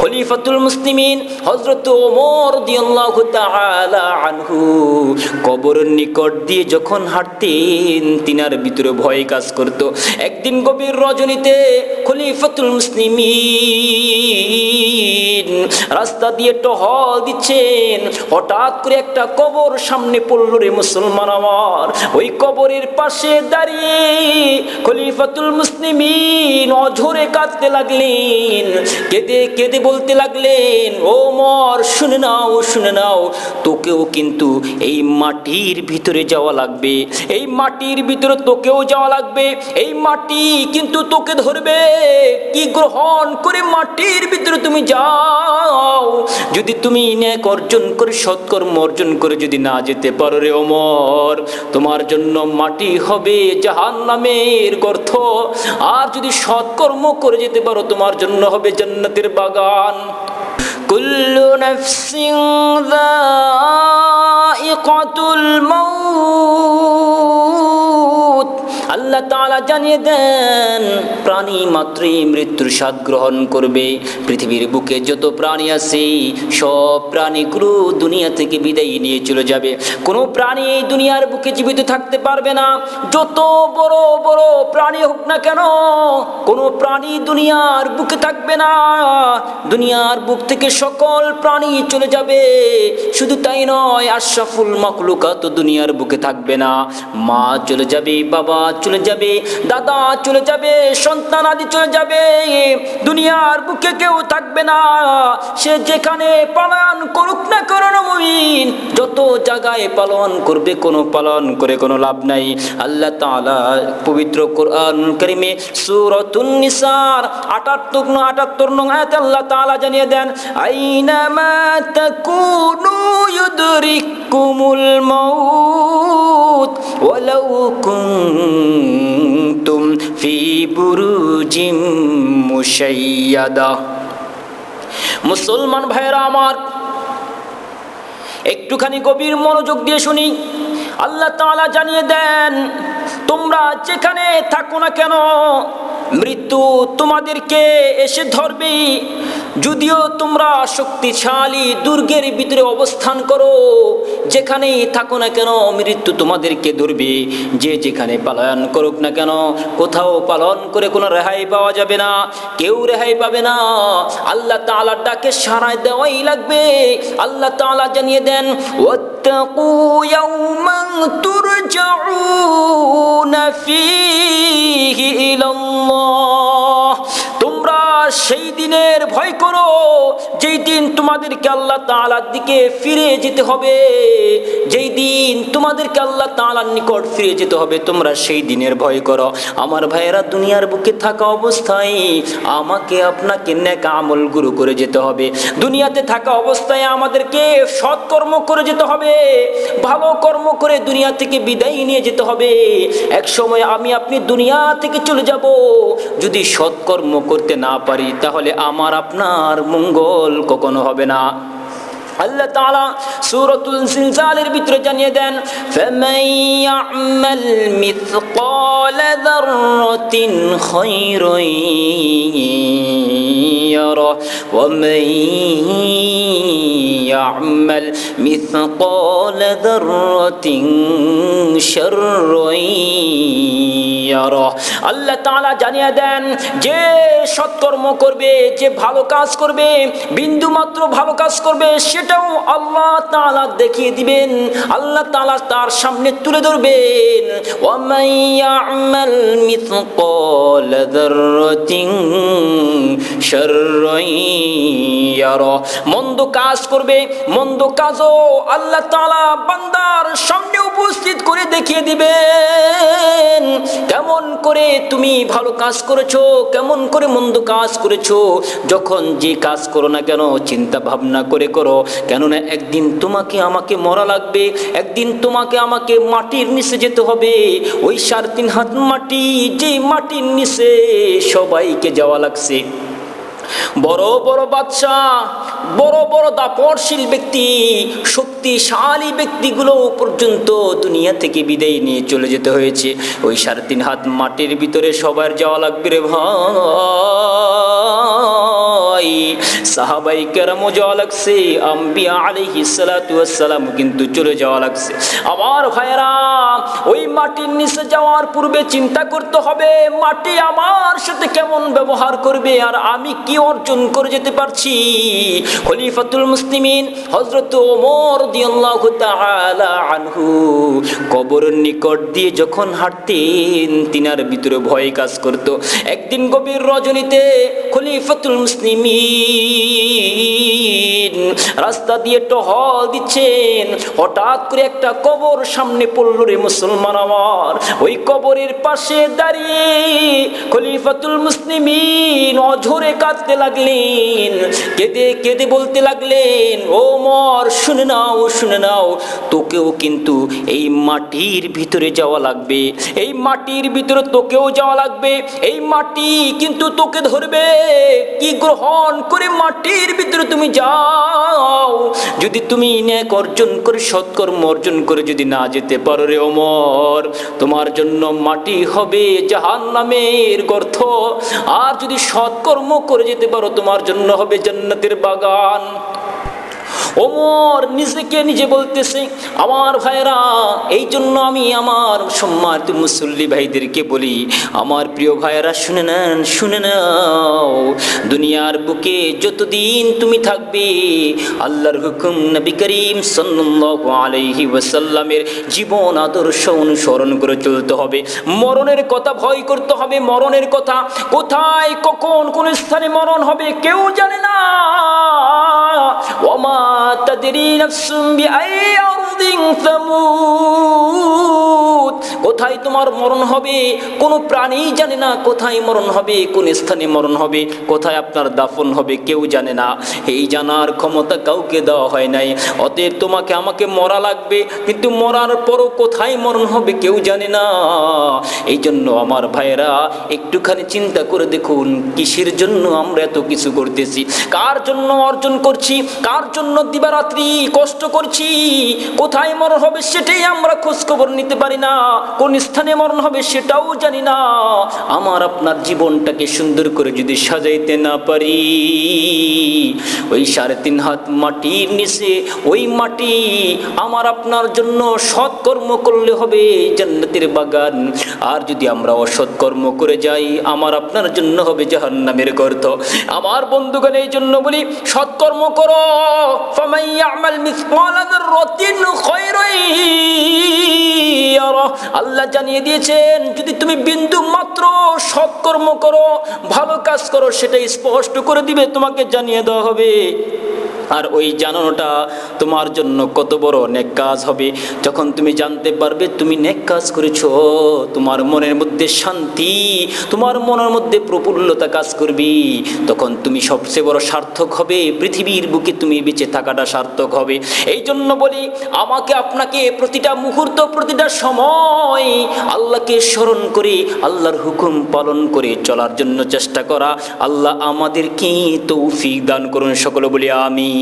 খলিফাতুল মুসলিমিন হযরত ওমর রাদিয়াল্লাহু তাআলা আনহু কবরের নিকট দিয়ে যখন হাঁটতেন তিনার ভিতরে ভয় কাজ করত। একদিন গভীর রজনীতে খলিফাতুল মুসলিমিন রাস্তা দিয়ে টহল দিচ্ছেন, হঠাৎ করে একটা কবর সামনে পড়ল রে মুসলমান আমার। ওই কবরের পাশে দাঁড়িয়ে খলিফাতুল মুসলিমিন অঝরে কাঁদতে লাগলেন, কেঁদে কেঁদে বলতে লাগলেন, ওমর শুনে নাও, তোকেও কিন্তু এই মাটির ভিতরে যাওয়া লাগবে, এই মাটির ভিতরে তোকেও যাওয়া লাগবে, এই মাটি কিন্তু তোকে ধরবে। কি গ্রহণ করে মাটির ভিতরে তুমি যাও, যদি তুমি নেক অর্জন করে সৎকর্ম অর্জন করে যদি না যেতে পারো রে ওমর, তোমার জন্য মাটি হবে জাহান্নামের গর্ত, আর যদি সৎকর্ম করে যেতে পারো তোমার জন্য হবে জান্নাতের বাগান। কুল্লু নাফসিন যায়িকাতুল মাউত, আল্লাহ তাআলা জানিয়ে দেন প্রাণী মাত্রই মৃত্যুর স্বাদ গ্রহণ করবে। পৃথিবীর বুকে যত প্রাণী আছে সব প্রাণীগুলো দুনিয়া থেকে বিদায় নিয়ে চলে যাবে। কোনো প্রাণী এই দুনিয়ার বুকে জীবিত থাকতে পারবে না, যত বড় বড় প্রাণী হোক না কেন, কোনো প্রাণী দুনিয়ার বুকে থাকবে না। দুনিয়ার বুক থেকে সকল প্রাণী চলে যাবে। শুধু তাই নয়, আশরাফুল মাখলুকাত দুনিয়ার বুকে থাকবে না। মা চলে যাবে, বাবা চলে যাবে, দাদা চলে যাবে, সন্তান আদি চলে যাবে। দুনিয়ার বুকে কেউ থাকবে না। সে যেখানে পালন করুক না কেন মুমিন, যত জায়গায় পালন করবে, কোনো পালন করে কোনো লাভ নাই। আল্লাহ তাআলা পবিত্র কোরআন কারীমে সূরাতুন নিসার 78 নং আয়াতে আল্লাহ তাআলা জানিয়ে দেন, আইনামা তাকুনু ইউদরিকুমুল মাউত ওয়ালাউ কুনতুম ফি বুরুজিম মুশাইয়াদা। মুসলমান ভাইরা আমার, একটুখানি গভীর মনোযোগ দিয়ে শুনি। আল্লাহ তাআলা জানিয়ে দেন, তোমরা যেখানে থাকো না কেন মৃত্যু তোমাদেরকে এসে ধরবে। যদিও তোমরা শক্তিশালী দুর্গের ভিতরে অবস্থান করো, যেখানেই থাকো না কেন মৃত্যু তোমাদেরকে ধরবে। যে যেখানে পালায়ন করুক না কেন, কোথাও পালন করে কোনো রেহাই পাওয়া যাবে না, কেউ রেহাই পাবে না। আল্লাহ তাআলার ডাকে সাড়া দেওয়াই লাগবে। আল্লাহ তাআলা জানিয়ে দেন, ওয়াত্তাকু ইয়াওমান তুরজাউনা ফীহি ইলাল্লাহ, তোমরা সেই দিনের ভয় করো যেই দিন তোমাদেরকে আল্লাহ তাআলার দিকে ফিরে যেতে হবে। যেই দিন তোমাদেরকে আল্লাহ তাআলার নিকট ফিরে যেতে হবে, তোমরা সেই দিনের ভয় করো। আমার ভাইয়েরা, দুনিয়ার বুকে থাকা অবস্থায় আমাকে আপনাকে নেক আমল গুলো করে যেতে হবে। দুনিয়াতে থাকা অবস্থায় আমাদেরকে সৎকর্ম করে যেতে হবে, ভালো কর্ম করে দুনিয়া থেকে বিদায় নিয়ে যেতে হবে। এক সময় আমি আপনি দুনিয়া থেকে চলে যাব, যদি সৎকর্ম করতে না পারি তাহলে আমার আপনার মঙ্গল কখনো হবে না। আল্লাহ তাআলা সূরাতুল জিলজালের ভিতরে জানিয়ে দেন, ফামান ইয়ামাল মিসকালা যাররাতিন খায়রান ইয়ারা ওয়া মান ইয়ামাল মিসকালা যাররাতিন শাররান ইয়ারা। আল্লাহ তাআলা জানিয়ে দেন, যে সৎকর্ম করবে, যে ভালো কাজ করবে, বিন্দু মাত্র ভালো কাজ করবে, সেটাও আল্লাহ তাআলা দেখিয়ে দিবেন, আল্লাহ তাআলা তার সামনে তুলে ধরবেন। ওয়া মান ইয়ামাল মিসকালা যাররাতিন শাররান ইয়ারা, মন্দ কাজ করবে, মন্দ কাজও আল্লাহ তাআলা বান্দার সামনে উপস্থিত করে দেখিয়ে দিবেন। কেমন করে তুমি ভালো কাজ করেছো, কেমন করে মন্দ কাজ করেছো। যখন যে কাজ করো না কেন চিন্তা ভাবনা করে করো, কেননা একদিন তোমাকে আমাকে মরা লাগবে, একদিন তোমাকে আমাকে মাটির নিচে যেতে হবে। ওই 3.5 হাত মাটি, যে মাটির নিচে সবাইকে যাওয়া লাগছে। বড় বড় বাদশা, বড় বড় দাপটশীল ব্যক্তি, শক্তিশালী ব্যক্তিগুলো পর্যন্ত দুনিয়া থেকে বিদায় নিয়ে চলে যেতে হয়েছে। ওই 3.5 হাত মাটির ভিতরে সবার যাওয়া লাগবে রে ভাই। হয়। সাহাবাই কেরামও যাওয়া লাগছে, আম্বিয়া আলাইহিস সালাতু ওয়াস সালাম কিন্তু চলে যাওয়া লাগছে। আমার ভাইরা, ওই মাটির নিচে যাওয়ার পূর্বে চিন্তা করতে হবে মাটি আমার সাথে কেমন ব্যবহার করবে, আর আমি কি অর্জন করে যেতে পারছি। খলিফাতুল মুসলিমিন হযরত ওমর রাদিয়াল্লাহু তাআলা আনহু কবরের নিকট দিয়ে যখন হাঁটতেন, তিনার ভিতরে ভয় কাজ করত। একদিন গভীর রজনীতে খলিফাতুল মুসলিমিন রাস্তা দিয়ে টহল দিচ্ছেন, হঠাৎ করে একটা কবর সামনে পড়ল রে মুসলমান আমার। ওই কবরের পাশে দাঁড়িয়ে খলিফাতুল মুসলিমিন অঝরে কাঁদতে লাগলেন, কেঁদে কেঁদে বলতে লাগলেন, ওমর শুনে নাও, শুনে নাও, তোকেও কিন্তু এই মাটির ভিতরে যাওয়া লাগবে, এই মাটির ভিতরে তোকেও যাওয়া লাগবে, এই মাটি কিন্তু তোকে ধরবে। কি গ্রহণ করে মাটির ভিতরে তুমি যাও, যদি তুমি নেক অর্জন করে সৎকর্ম অর্জন করে যদি না যেতে পারো রে ওমর, তোমার জন্য মাটি হবে জাহান্নামের গর্ত, আর যদি সৎকর্ম করে যেতে পারো তোমার জন্য হবে জান্নাতের বাগান। ওমর নিজেকে নিজে বলতেছে। আমার ভাইরা, এই জন্য আমি আমার সম্মানিত মুসল্লি ভাইদেরকে বলি, আমার প্রিয় ভাইরা শুনে নেন, শুনে নাও, দুনিয়ার বুকে যতদিন তুমি থাকবে আল্লাহর হুকুম নবী করিম সাল্লাল্লাহু আলাইহি ওয়াসাল্লামের জীবন আদর্শ অনুসরণ করে চলতে হবে। মরণের কথা ভয় করতে হবে, মরণের কথা, কোথায় কখন কোন স্থানে মরণ হবে কেউ জানে না। ওমা তাদরি নাফসুম বিআই আরদিন তামুত, কোথায় তোমার মরণ হবে কোনো প্রাণী জানে না, কোথায় মরণ হবে, কোন স্থানে মরণ হবে, কোথায় আপনার দাফন হবে কেউ জানে না। এই জানার ক্ষমতা কাউকে দেওয়া হয় নাই। অতএব তোমাকে আমাকে মরা লাগবে, কিন্তু মরার পরও কোথায় মরণ হবে কেউ জানে না। এই জন্য আমার ভাইয়েরা একটুখানি চিন্তা করে দেখুন, কিসের জন্য আমরা এত কিছু করতেছি, কার জন্য অর্জন করছি, কার জন্য দিবারাত্রি কষ্ট করছি। কোথায় মরণ হবে সেটাই আমরা খোঁজ খবর নিতে পারি না, কোন স্থানে মরণ হবে সেটাও জানি না। আমার আপনার জীবনটাকে সুন্দর করে যদি সাজাইতে না পারি, ওই 3.5 হাত মাটির নিচে ওই মাটি আমার আপনার জন্য সৎকর্ম করলে হবে জান্নাতের বাগান, আর যদি আমরা অসৎকর্ম করে যাই আমার আপনার জন্য হবে জাহান্নামের গর্ত। আমার বন্ধুগণ, এই জন্য বলি সৎকর্ম করো। ফামান ইয়ামাল মিসকালা যাররাতিন খায়রান ইয়ারা, আল্লাহ জানিয়ে দিয়েছেন যদি তুমি বিন্দু মাত্র সৎকর্ম করো, ভালো কাজ করো, সেটা স্পষ্ট করে দিবে, তোমাকে জানিয়ে দেওয়া হবে। আর ওই জানানোটা তোমার জন্য কত বড় নেক কাজ হবে। যখন তুমি জানতে পারবে তুমি নেক কাজ করেছো, তোমার মনের মধ্যে শান্তি, তোমার মনের মধ্যে প্রফুল্লতা কাজ করবে, তখন তুমি সবচেয়ে বড় সার্থক হবে, পৃথিবীর বুকে তুমি বেঁচে থাকাটা সার্থক হবে। এই জন্য বলি আমাকে আপনাকে প্রতিটা মুহূর্ত, প্রতিটা সময় আল্লাহকে স্মরণ করে আল্লাহর হুকুম পালন করে চলার জন্য চেষ্টা করা। আল্লাহ আমাদেরকে তৌফিক দান করুন, সকলে বলি আমিন।